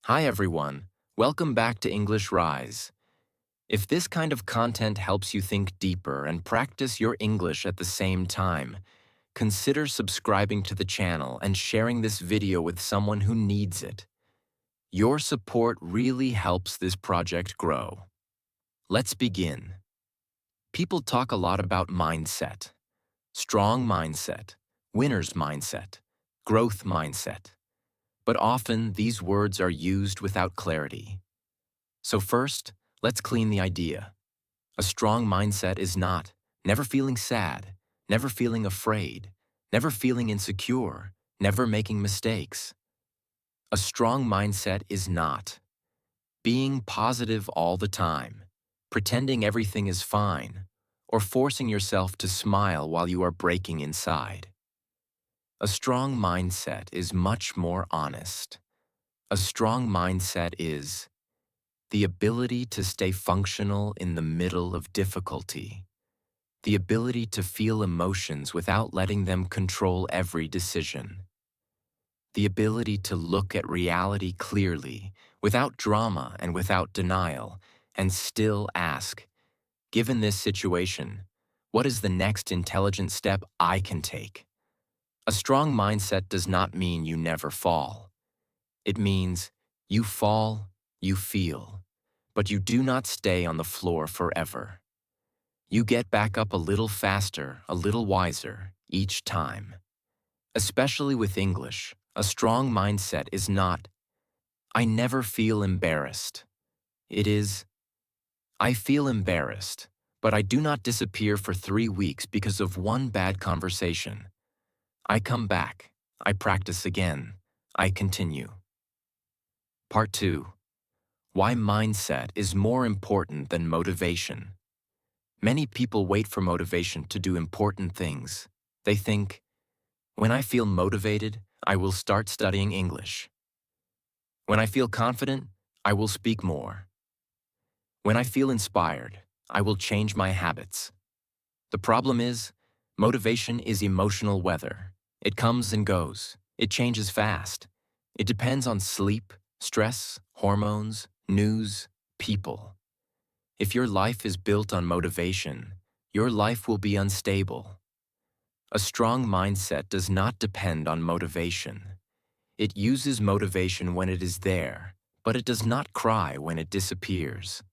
Hi everyone, welcome back to English Rise. If this kind of content helps you think deeper and practice your English at the same time, consider subscribing to the channel and sharing this video with someone who needs it. Your support really helps this project grow. Let's begin. People talk a lot about mindset. Strong mindset, winner's mindset, growth mindset. But often these words are used without clarity. So first, let's clean the idea. A strong mindset is not never feeling sad, never feeling afraid, never feeling insecure, never making mistakes. A strong mindset is not being positive all the time, pretending everything is fine, or forcing yourself to smile while you are breaking inside. A strong mindset is much more honest. A strong mindset is the ability to stay functional in the middle of difficulty. The ability to feel emotions without letting them control every decision. The ability to look at reality clearly, without drama and without denial, and still ask, given this situation, what is the next intelligent step I can take? A strong mindset does not mean you never fall. It means you fall, you feel, but you do not stay on the floor forever. You get back up a little faster, a little wiser, each time. Especially with English, a strong mindset is not, I never feel embarrassed. It is, I feel embarrassed, but I do not disappear for 3 weeks because of one bad conversation. I come back, I practice again, I continue. Part 2. Why mindset is more important than motivation. Many people wait for motivation to do important things. They think, when I feel motivated, I will start studying English. When I feel confident, I will speak more. When I feel inspired, I will change my habits. The problem is, motivation is emotional weather. It comes and goes. It changes fast. It depends on sleep, stress, hormones, news, people. If your life is built on motivation, your life will be unstable. A strong mindset does not depend on motivation. It uses motivation when it is there, but it does not cry when it disappears.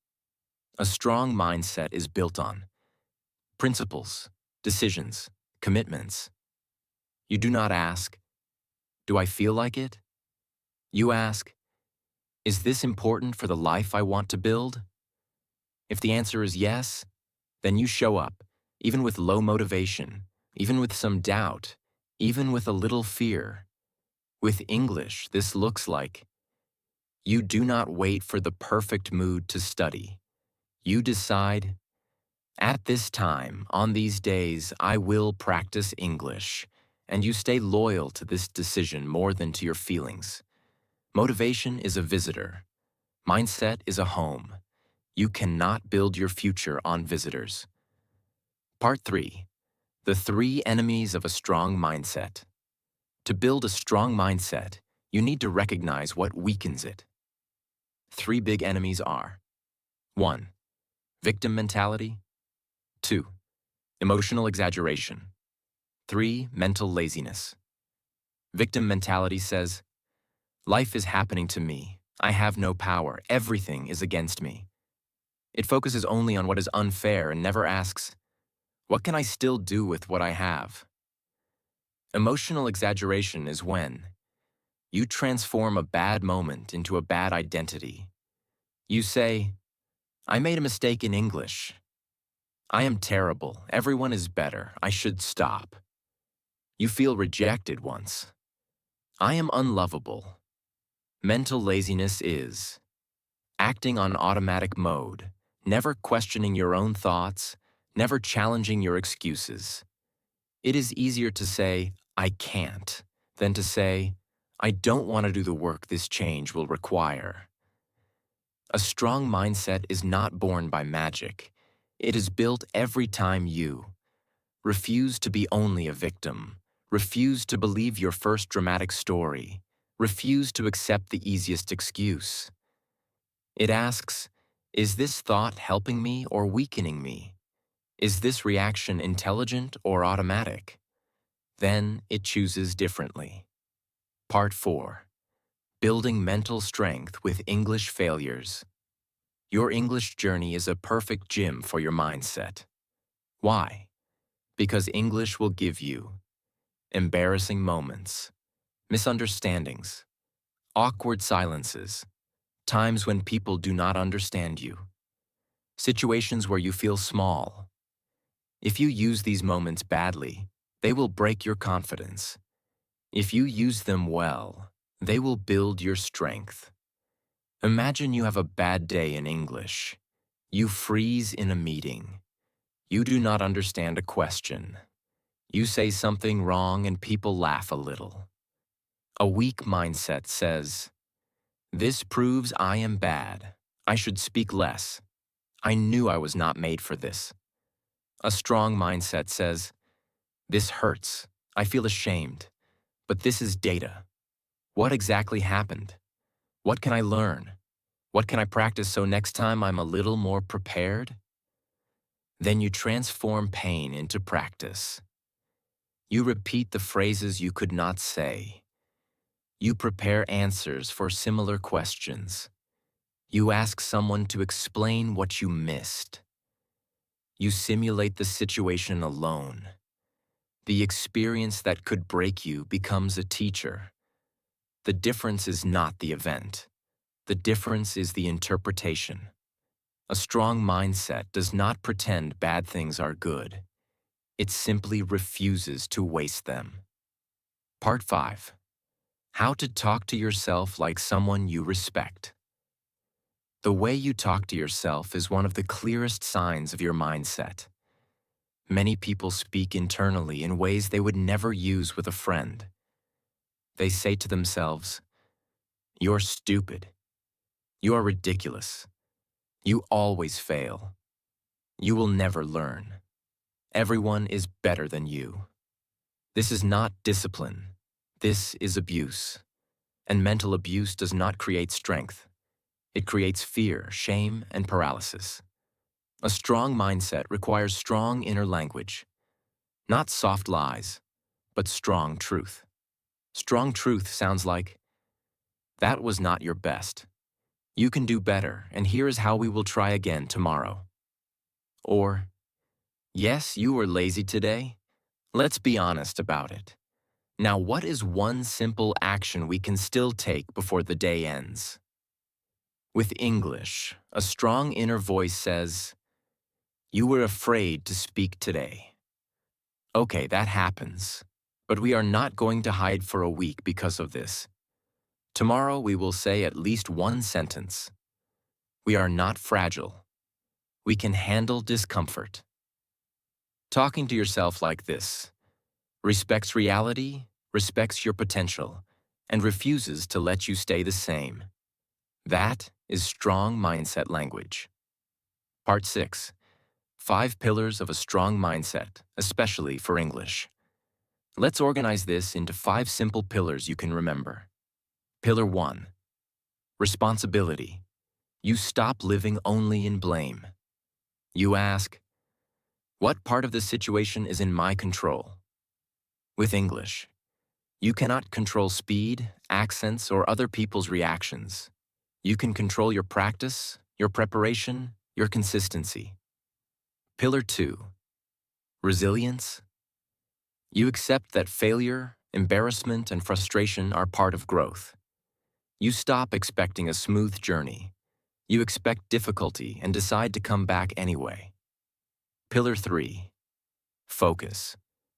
A strong mindset is built on principles, decisions, commitments. You do not ask, do I feel like it? You ask, is this important for the life I want to build? If the answer is yes, then you show up, even with low motivation, even with some doubt, even with a little fear. With English, this looks like you do not wait for the perfect mood to study. You decide, at this time, on these days, I will practice English, and you stay loyal to this decision more than to your feelings. Motivation is a visitor. Mindset is a home. You cannot build your future on visitors. Part 3. The 3 enemies of a strong mindset. To build a strong mindset, you need to recognize what weakens it. 3 big enemies are 1. Victim mentality. 2. Emotional exaggeration. 3. Mental laziness. Victim mentality says, life is happening to me. I have no power. Everything is against me. It focuses only on what is unfair and never asks, what can I still do with what I have? Emotional exaggeration is when you transform a bad moment into a bad identity. You say, I made a mistake in English. I am terrible. Everyone is better. I should stop. You feel rejected once. I am unlovable. Mental laziness is acting on automatic mode, never questioning your own thoughts, never challenging your excuses. It is easier to say, I can't, than to say, I don't want to do the work this change will require. A strong mindset is not born by magic. It is built every time you refuse to be only a victim, refuse to believe your first dramatic story, Refuse to accept the easiest excuse. It asks, is this thought helping me or weakening me? Is this reaction intelligent or automatic? Then it chooses differently. Part 4. Building Mental Strength with English Failures. Your English journey is a perfect gym for your mindset. Why? Because English will give you embarrassing moments, misunderstandings, awkward silences, times when people do not understand you, situations where you feel small. If you use these moments badly, they will break your confidence. If you use them well, they will build your strength. Imagine you have a bad day in English. You freeze in a meeting. You do not understand a question. You say something wrong and people laugh a little. A weak mindset says, "This proves I am bad. I should speak less. I knew I was not made for this." A strong mindset says, "This hurts. I feel ashamed. But this is data. What exactly happened? What can I learn? What can I practice so next time I'm a little more prepared?" Then you transform pain into practice. You repeat the phrases you could not say. You prepare answers for similar questions. You ask someone to explain what you missed. You simulate the situation alone. The experience that could break you becomes a teacher. The difference is not the event. The difference is the interpretation. A strong mindset does not pretend bad things are good. It simply refuses to waste them. Part 5. How to talk to yourself like someone you respect. The way you talk to yourself is one of the clearest signs of your mindset. Many people speak internally in ways they would never use with a friend. They say to themselves, "You're stupid. You are ridiculous. You always fail. You will never learn. Everyone is better than you." This is not discipline. This is abuse. And mental abuse does not create strength. It creates fear, shame, and paralysis. A strong mindset requires strong inner language. Not soft lies, but strong truth. Strong truth sounds like, "That was not your best. You can do better, and here is how we will try again tomorrow." Or, "Yes, you were lazy today. Let's be honest about it. Now, what is one simple action we can still take before the day ends?" With English, a strong inner voice says, "You were afraid to speak today. Okay, that happens. But we are not going to hide for a week because of this. Tomorrow we will say at least one sentence. We are not fragile. We can handle discomfort." Talking to yourself like this respects reality, respects your potential, and refuses to let you stay the same. That is strong mindset language. Part 6. 5 pillars of a strong mindset, especially for English. Let's organize this into 5 simple pillars you can remember. Pillar 1. Responsibility. You stop living only in blame. You ask, what part of the situation is in my control? With English, you cannot control speed, accents, or other people's reactions. You can control your practice, your preparation, your consistency. Pillar 2. Resilience. You accept that failure, embarrassment, and frustration are part of growth. You stop expecting a smooth journey. You expect difficulty and decide to come back anyway. Pillar 3. Focus.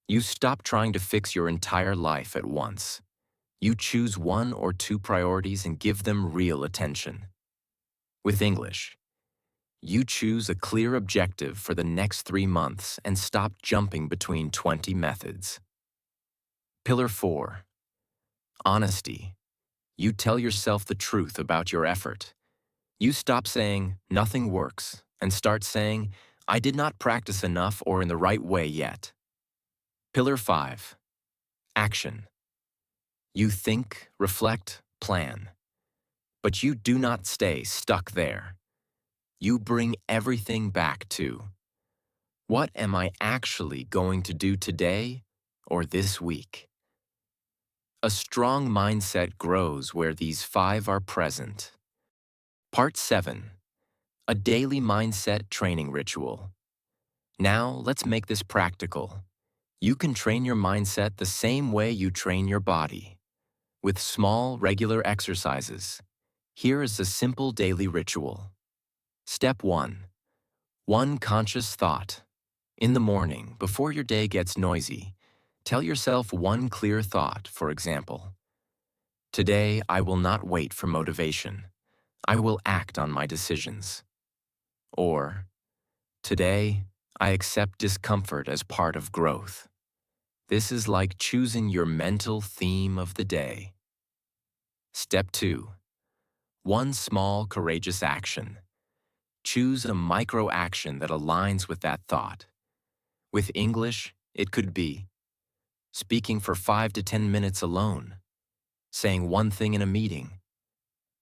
You stop trying to fix your entire life at once. You choose 1 or 2 priorities and give them real attention. With English, you choose a clear objective for the next 3 months and stop jumping between 20 methods. Pillar 4. Honesty. You tell yourself the truth about your effort. You stop saying, "Nothing works," and start saying, "I did not practice enough or in the right way yet." Pillar 5. Action. You think, reflect, plan. But you do not stay stuck there. You bring everything back to, what am I actually going to do today or this week? A strong mindset grows where these five are present. Part 7. A daily mindset training ritual. Now, let's make this practical. You can train your mindset the same way you train your body, with small, regular exercises. Here is a simple daily ritual. Step 1. One conscious thought. In the morning, before your day gets noisy, tell yourself one clear thought, for example. Today, I will not wait for motivation. I will act on my decisions. Or, today, I accept discomfort as part of growth. This is like choosing your mental theme of the day. Step 2. One small, courageous action. Choose a micro action that aligns with that thought. With English, it could be speaking for 5 to 10 minutes alone, saying one thing in a meeting,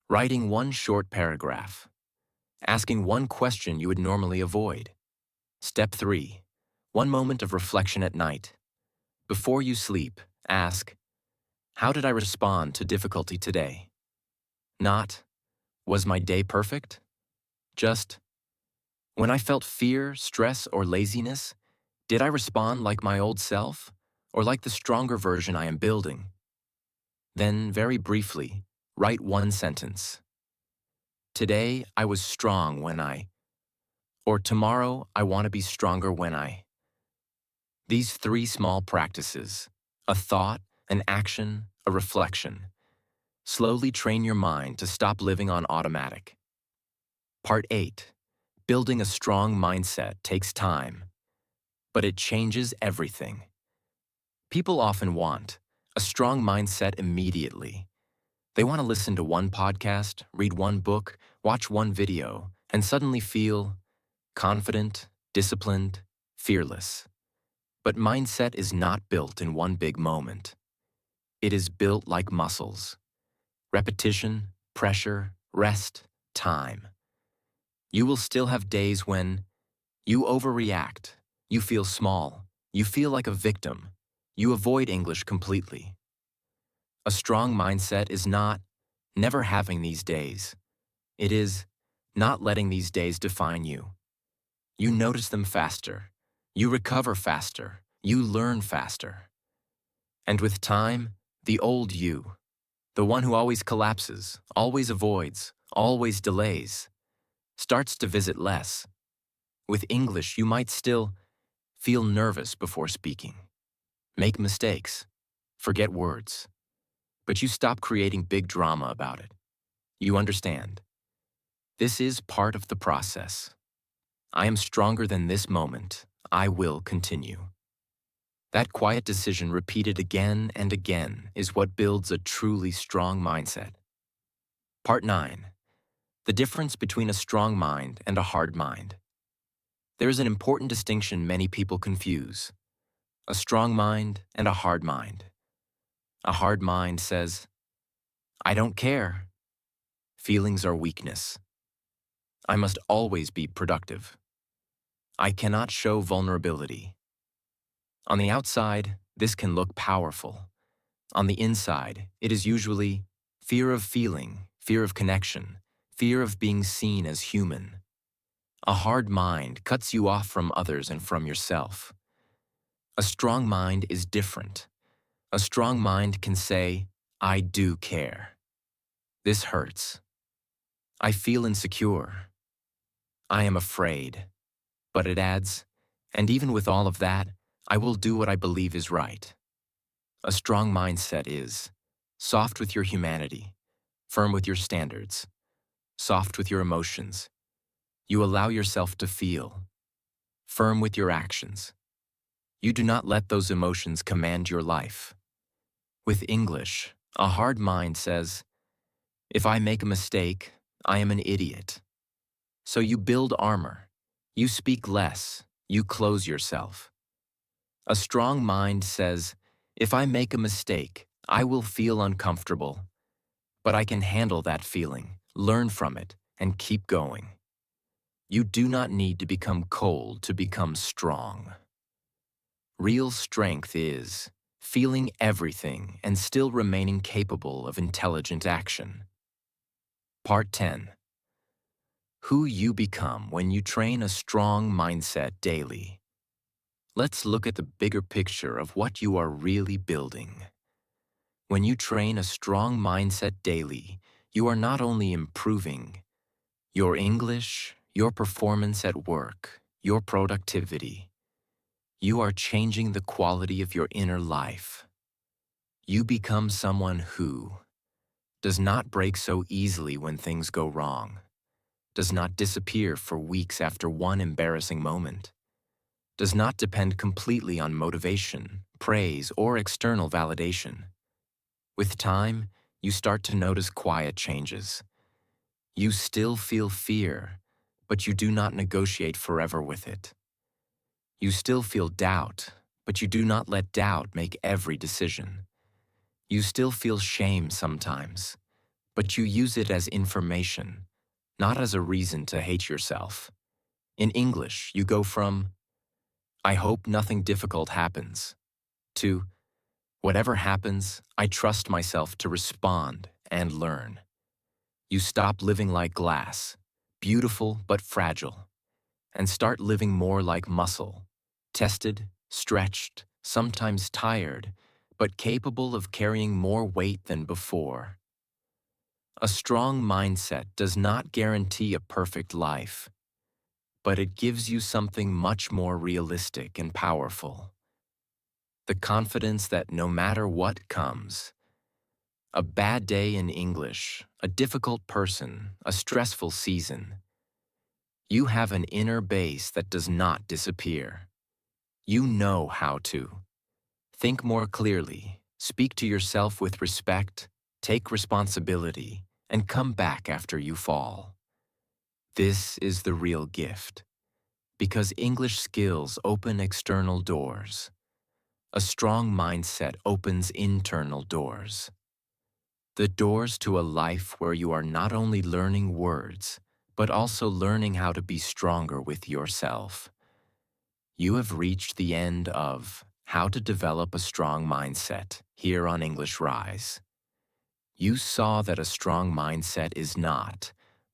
writing one short paragraph, asking one question you would normally avoid. Step 3. One moment of reflection at night. Before you sleep, ask, how did I respond to difficulty today? Not, was my day perfect? Just, when I felt fear, stress, or laziness, did I respond like my old self, or like the stronger version I am building? Then, very briefly, write one sentence. Today, I was strong when I, or tomorrow, I want to be stronger when I. These 3 small practices, a thought, an action, a reflection, slowly train your mind to stop living on automatic. Part 8. Building a strong mindset takes time, but it changes everything. People often want a strong mindset immediately. They want to listen to one podcast, read one book, watch one video, and suddenly feel confident, disciplined, fearless. But mindset is not built in one big moment. It is built like muscles. Repetition, pressure, rest, time. You will still have days when you overreact, you feel small, you feel like a victim, you avoid English completely. A strong mindset is not never having these days. It is not letting these days define you. You notice them faster. You recover faster. You learn faster. And with time, the old you, the one who always collapses, always avoids, always delays, starts to visit less. With English, you might still feel nervous before speaking, make mistakes, forget words, but you stop creating big drama about it. You understand. This is part of the process. I am stronger than this moment. I will continue. That quiet decision repeated again and again is what builds a truly strong mindset. Part 9. The difference between a strong mind and a hard mind. There is an important distinction many people confuse. A strong mind and a hard mind. A hard mind says, I don't care. Feelings are weakness. I must always be productive. I cannot show vulnerability. On the outside, this can look powerful. On the inside, it is usually fear of feeling, fear of connection, fear of being seen as human. A hard mind cuts you off from others and from yourself. A strong mind is different. A strong mind can say, I do care. This hurts. I feel insecure. I am afraid. But it adds, and even with all of that, I will do what I believe is right. A strong mindset is soft with your humanity, firm with your standards, soft with your emotions. You allow yourself to feel, firm with your actions. You do not let those emotions command your life. With English, a hard mind says, if I make a mistake, I am an idiot. So you build armor. You speak less. You close yourself. A strong mind says, if I make a mistake, I will feel uncomfortable, but I can handle that feeling, learn from it, and keep going. You do not need to become cold to become strong. Real strength is feeling everything and still remaining capable of intelligent action. Part 10. Who you become when you train a strong mindset daily. Let's look at the bigger picture of what you are really building. When you train a strong mindset daily, you are not only improving your English, your performance at work, your productivity, you are changing the quality of your inner life. You become someone who does not break so easily when things go wrong, does not disappear for weeks after one embarrassing moment, does not depend completely on motivation, praise, or external validation. With time, you start to notice quiet changes. You still feel fear, but you do not negotiate forever with it. You still feel doubt, but you do not let doubt make every decision. You still feel shame sometimes, but you use it as information, not as a reason to hate yourself. In English, you go from, I hope nothing difficult happens, to, whatever happens, I trust myself to respond and learn. You stop living like glass, beautiful but fragile, and start living more like muscle, tested, stretched, sometimes tired, but capable of carrying more weight than before. A strong mindset does not guarantee a perfect life, but it gives you something much more realistic and powerful. The confidence that no matter what comes, a bad day in English, a difficult person, a stressful season, you have an inner base that does not disappear. You know how to think more clearly, speak to yourself with respect, take responsibility, and come back after you fall. This is the real gift, because English skills open external doors. A strong mindset opens internal doors. The doors to a life where you are not only learning words, but also learning how to be stronger with yourself. You have reached the end of How to Develop a Strong Mindset here on English Rise. You saw that a strong mindset is not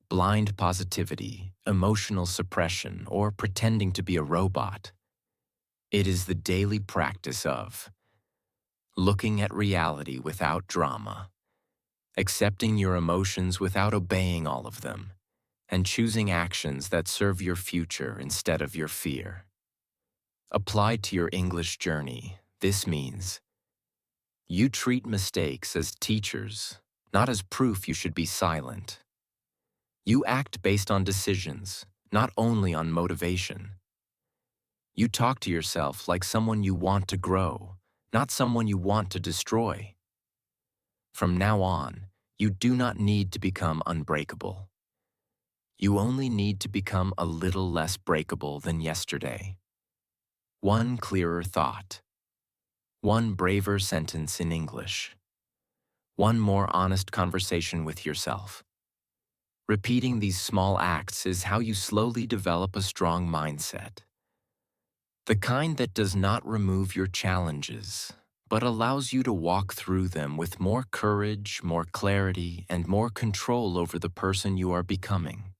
blind positivity, emotional suppression, or pretending to be a robot. It is the daily practice of looking at reality without drama, accepting your emotions without obeying all of them, and choosing actions that serve your future instead of your fear. Applied to your English journey, this means you treat mistakes as teachers, not as proof you should be silent. You act based on decisions, not only on motivation. You talk to yourself like someone you want to grow, not someone you want to destroy. From now on, you do not need to become unbreakable. You only need to become a little less breakable than yesterday. One clearer thought. One braver sentence in English. One more honest conversation with yourself. Repeating these small acts is how you slowly develop a strong mindset. The kind that does not remove your challenges, but allows you to walk through them with more courage, more clarity, and more control over the person you are becoming.